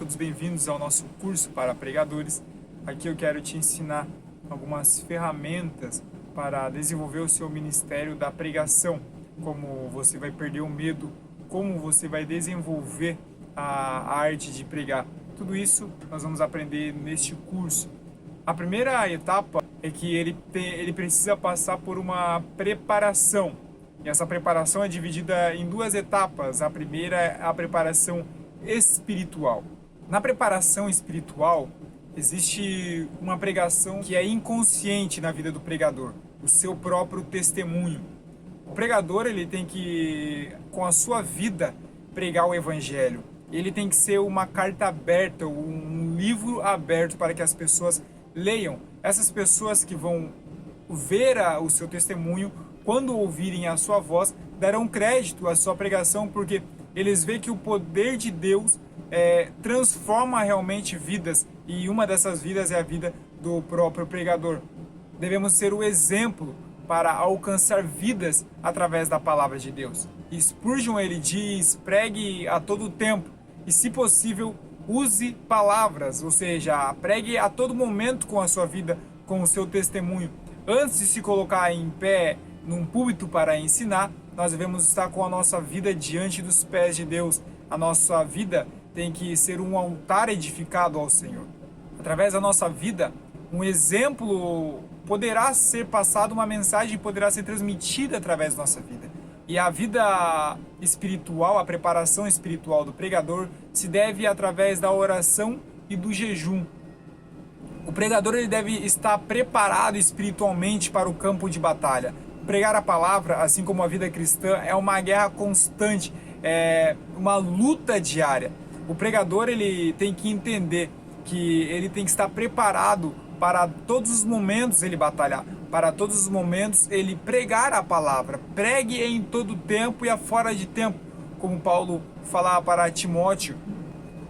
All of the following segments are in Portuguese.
todos bem-vindos ao nosso curso para pregadores. Aqui eu quero te ensinar algumas ferramentas para desenvolver o seu ministério da pregação, como você vai perder o medo, como você vai desenvolver a arte de pregar. Tudo isso nós vamos aprender neste curso. A primeira etapa é que ele precisa passar por uma preparação. E essa preparação é dividida em duas etapas. A primeira é a preparação espiritual. Na preparação espiritual, existe uma pregação que é inconsciente na vida do pregador, o seu próprio testemunho. O pregador ele tem que, com a sua vida, pregar o evangelho. Ele tem que ser uma carta aberta, um livro aberto para que as pessoas leiam. Essas pessoas que vão ver o seu testemunho, quando ouvirem a sua voz, darão crédito à sua pregação, porque eles veem que o poder de Deus transforma realmente vidas, e uma dessas vidas é a vida do próprio pregador. Devemos ser o exemplo para alcançar vidas através da palavra de Deus. Spurgeon ele diz: pregue a todo tempo e, se possível, use palavras, ou seja, pregue a todo momento com a sua vida, com o seu testemunho. Antes de se colocar em pé num púlpito para ensinar, nós devemos estar com a nossa vida diante dos pés de Deus. A nossa vida tem que ser um altar edificado ao Senhor. Através da nossa vida, um exemplo poderá ser passado, uma mensagem poderá ser transmitida através da nossa vida. E a vida espiritual, a preparação espiritual do pregador se deve através da oração e do jejum. O pregador ele deve estar preparado espiritualmente para o campo de batalha. Pregar a palavra, assim como a vida cristã, é uma guerra constante, é uma luta diária. O pregador ele tem que entender que ele tem que estar preparado para todos os momentos ele batalhar, para todos os momentos ele pregar a palavra. Pregue em todo tempo e fora de tempo, como Paulo falava para Timóteo.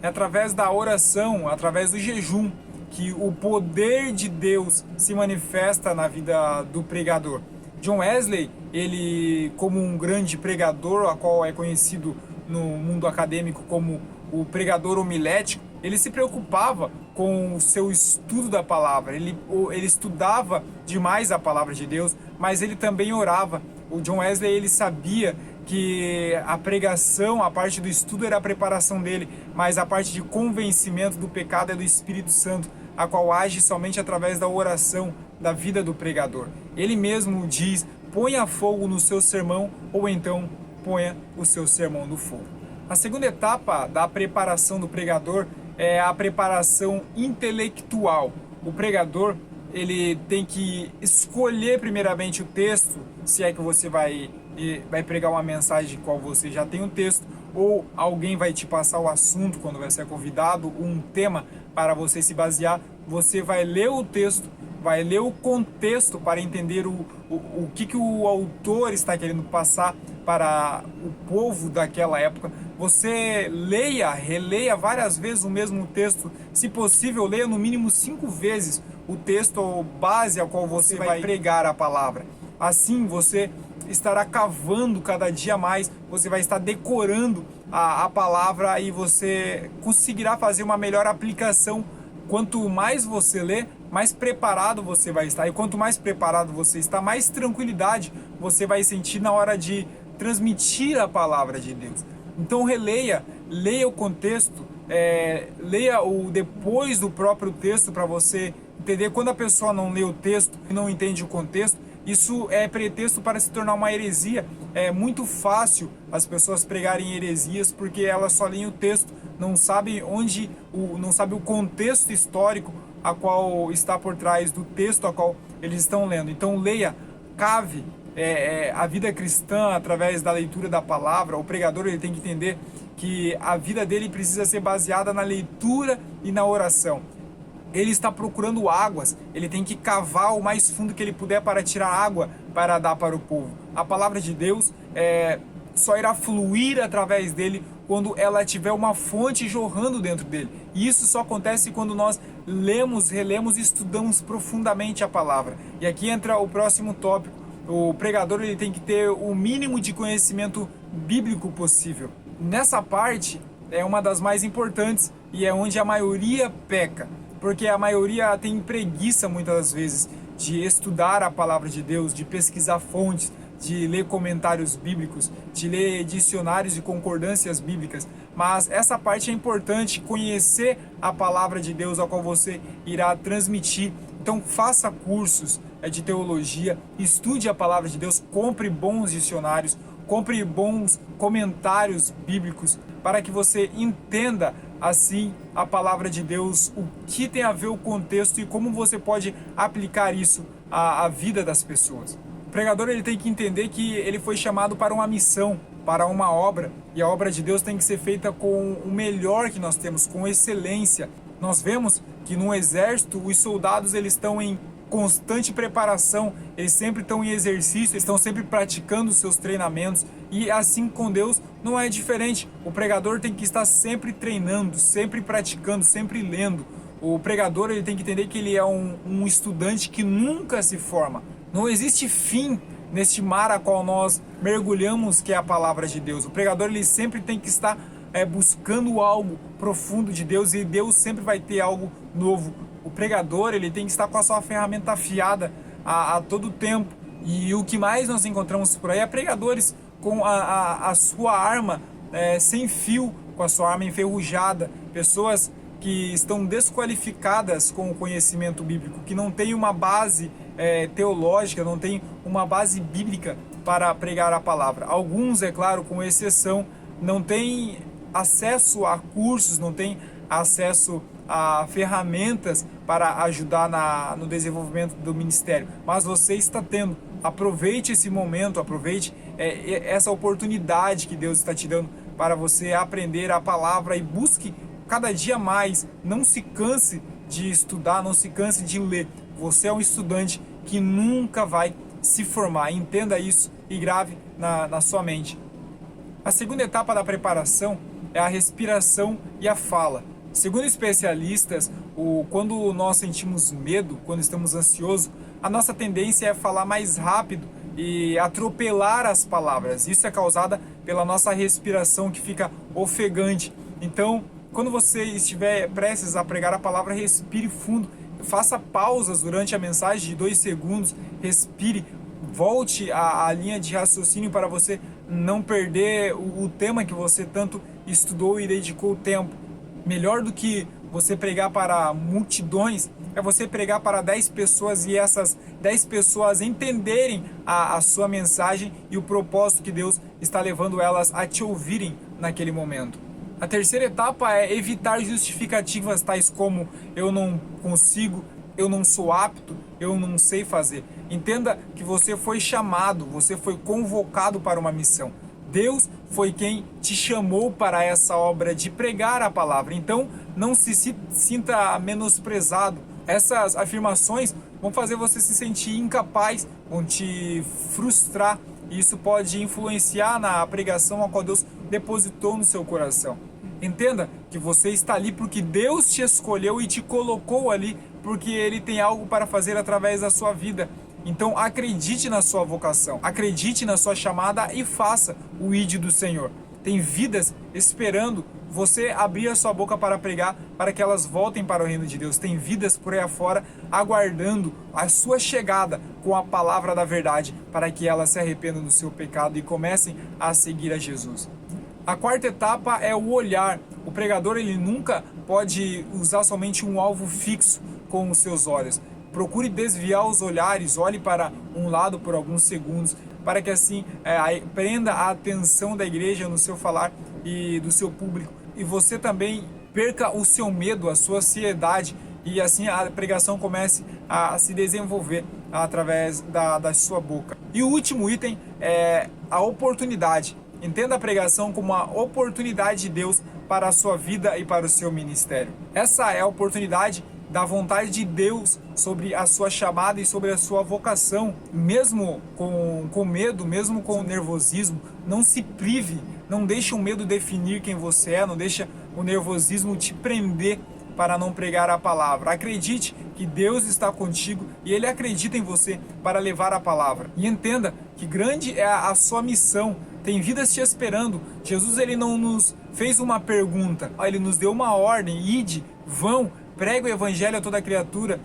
É através da oração, através do jejum, que o poder de Deus se manifesta na vida do pregador. John Wesley, ele como um grande pregador, a qual é conhecido no mundo acadêmico como o pregador homilético, ele se preocupava com o seu estudo da palavra, ele estudava demais a palavra de Deus, mas ele também orava. O John Wesley ele sabia que a pregação, a parte do estudo era a preparação dele, mas a parte de convencimento do pecado é do Espírito Santo, a qual age somente através da oração da vida do pregador. Ele mesmo diz: ponha fogo no seu sermão, ou então ponha o seu sermão no fogo. A segunda etapa da preparação do pregador é a preparação intelectual. O pregador ele tem que escolher primeiramente o texto, se é que você vai pregar uma mensagem qual você já tem um texto, ou alguém vai te passar o assunto quando vai ser convidado, um tema para você se basear. Você vai ler o texto, vai ler o contexto para entender o que o autor está querendo passar para o povo daquela época. Você releia várias vezes o mesmo texto. Se possível, leia no mínimo 5 vezes o texto base ao qual você vai pregar a palavra. Assim você estará cavando cada dia mais, você vai estar decorando a palavra e você conseguirá fazer uma melhor aplicação. Quanto mais você lê, mais preparado você vai estar. E quanto mais preparado você está, mais tranquilidade você vai sentir na hora de transmitir a palavra de Deus. Então leia o contexto, leia o depois do próprio texto para você entender. Quando a pessoa não lê o texto e não entende o contexto, isso é pretexto para se tornar uma heresia. É muito fácil as pessoas pregarem heresias porque elas só leem o texto, não sabem não sabem o contexto histórico a qual está por trás do texto a qual eles estão lendo. Então leia, cave a vida cristã através da leitura da palavra. O pregador ele tem que entender que a vida dele precisa ser baseada na leitura e na oração. Ele está procurando águas, ele tem que cavar o mais fundo que ele puder para tirar água para dar para o povo. A palavra de Deus só irá fluir através dele quando ela tiver uma fonte jorrando dentro dele. E isso só acontece quando nós lemos, relemos e estudamos profundamente a palavra. E aqui entra o próximo tópico. O pregador ele tem que ter o mínimo de conhecimento bíblico possível. Nessa parte é uma das mais importantes, e é onde a maioria peca, porque a maioria tem preguiça muitas das vezes de estudar a palavra de Deus, de pesquisar fontes, de ler comentários bíblicos, de ler dicionários e concordâncias bíblicas. Mas essa parte é importante, conhecer a palavra de Deus, a qual você irá transmitir. Então faça cursos de teologia, estude a palavra de Deus, compre bons dicionários, compre bons comentários bíblicos, para que você entenda assim a palavra de Deus, o que tem a ver o contexto e como você pode aplicar isso à vida das pessoas. O pregador ele tem que entender que ele foi chamado para uma missão, para uma obra, e a obra de Deus tem que ser feita com o melhor que nós temos, com excelência. Nós vemos que no exército os soldados eles estão em constante preparação, eles sempre estão em exercício, estão sempre praticando seus treinamentos, e assim com Deus não é diferente. O pregador tem que estar sempre treinando, sempre praticando, sempre lendo. O pregador ele tem que entender que ele é um estudante que nunca se forma. Não existe fim neste mar a qual nós mergulhamos, que é a palavra de Deus. O pregador ele sempre tem que estar buscando algo profundo de Deus, e Deus sempre vai ter algo novo. O pregador ele tem que estar com a sua ferramenta afiada a todo tempo. E o que mais nós encontramos por aí é pregadores com a sua arma sem fio, com a sua arma enferrujada, pessoas que estão desqualificadas com o conhecimento bíblico, que não tem uma base teológica, não tem uma base bíblica para pregar a palavra. Alguns, é claro, com exceção, não têm acesso a cursos, não têm acesso a ferramentas para ajudar no desenvolvimento do ministério, mas você está tendo. Aproveite esse momento, aproveite essa oportunidade que Deus está te dando para você aprender a palavra, e busque cada dia mais. Não se canse de estudar, não se canse de ler. Você é um estudante que nunca vai se formar. Entenda isso e grave na sua mente. A segunda etapa da preparação é a respiração e a fala. Segundo especialistas, quando nós sentimos medo, quando estamos ansiosos, a nossa tendência é falar mais rápido e atropelar as palavras. Isso é causado pela nossa respiração, que fica ofegante. Então, quando você estiver prestes a pregar a palavra, respire fundo, faça pausas durante a mensagem de 2 segundos, respire, volte à linha de raciocínio para você não perder o tema que você tanto estudou e dedicou tempo. Melhor do que você pregar para multidões é você pregar para 10 pessoas e essas 10 pessoas entenderem a sua mensagem e o propósito que Deus está levando elas a te ouvirem naquele momento. A terceira etapa é evitar justificativas tais como eu não consigo, eu não sou apto, eu não sei fazer. Entenda que você foi chamado, você foi convocado para uma missão. Deus foi quem te chamou para essa obra de pregar a palavra. Então, não se sinta menosprezado. Essas afirmações vão fazer você se sentir incapaz, vão te frustrar. E isso pode influenciar na pregação a qual Deus depositou no seu coração. Entenda que você está ali porque Deus te escolheu e te colocou ali porque Ele tem algo para fazer através da sua vida. Então acredite na sua vocação, acredite na sua chamada e faça o ID do Senhor. Tem vidas esperando você abrir a sua boca para pregar, para que elas voltem para o reino de Deus. Tem vidas por aí afora aguardando a sua chegada com a palavra da verdade, para que elas se arrependam do seu pecado e comecem a seguir a Jesus. A quarta etapa é o olhar. O pregador ele nunca pode usar somente um alvo fixo com os seus olhos. Procure desviar os olhares, olhe para um lado por alguns segundos, para que assim prenda a atenção da igreja no seu falar e do seu público. E você também perca o seu medo, a sua ansiedade, e assim a pregação comece a se desenvolver através da sua boca. E o último item é a oportunidade. Entenda a pregação como uma oportunidade de Deus para a sua vida e para o seu ministério. Essa é a oportunidade da vontade de Deus sobre a sua chamada e sobre a sua vocação. Mesmo com medo, mesmo com nervosismo, não se prive, não deixe o medo definir quem você é, não deixe o nervosismo te prender para não pregar a palavra. Acredite que Deus está contigo e Ele acredita em você para levar a palavra. E entenda que grande é a sua missão tem vidas te esperando. Jesus, ele não nos fez uma pergunta, ele nos deu uma ordem: ide, vão, pregue o evangelho a toda criatura,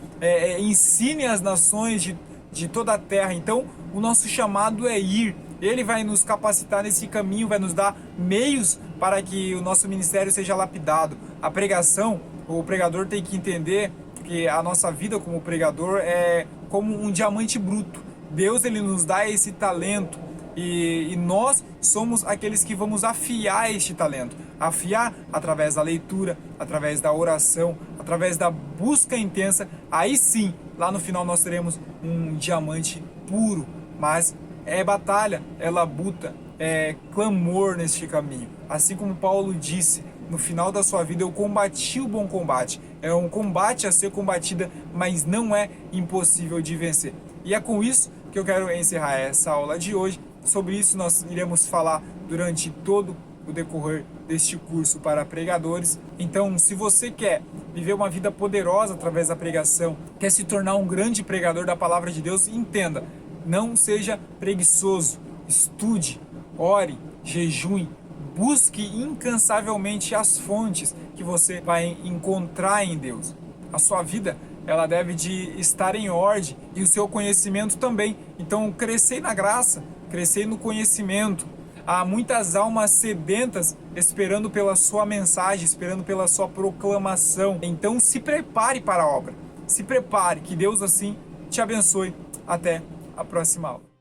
ensine as nações de toda a terra. Então, o nosso chamado é ir. Ele vai nos capacitar nesse caminho, vai nos dar meios para que o nosso ministério seja lapidado. A pregação, o pregador tem que entender que a nossa vida como pregador é como um diamante bruto. Deus, ele nos dá esse talento e nós somos aqueles que vamos afiar este talento. Afiar através da leitura, através da oração, através da busca intensa. Aí sim, lá no final nós teremos um diamante puro, mas é batalha, é labuta, é clamor neste caminho. Assim como Paulo disse, no final da sua vida: eu combati o bom combate. É um combate a ser combatida, mas não é impossível de vencer. E é com isso que eu quero encerrar essa aula de hoje. Sobre isso nós iremos falar durante todo o decorrer deste curso para pregadores. Então, se você quer viver uma vida poderosa através da pregação, quer se tornar um grande pregador da palavra de Deus, entenda: não seja preguiçoso, estude, ore, jejue, busque incansavelmente as fontes que você vai encontrar em Deus. A sua vida, ela deve de estar em ordem, e o seu conhecimento também. Então, crescei na graça, crescei no conhecimento. Há muitas almas sedentas esperando pela sua mensagem, esperando pela sua proclamação. Então, se prepare para a obra. Se prepare, que Deus assim te abençoe. Até a próxima aula.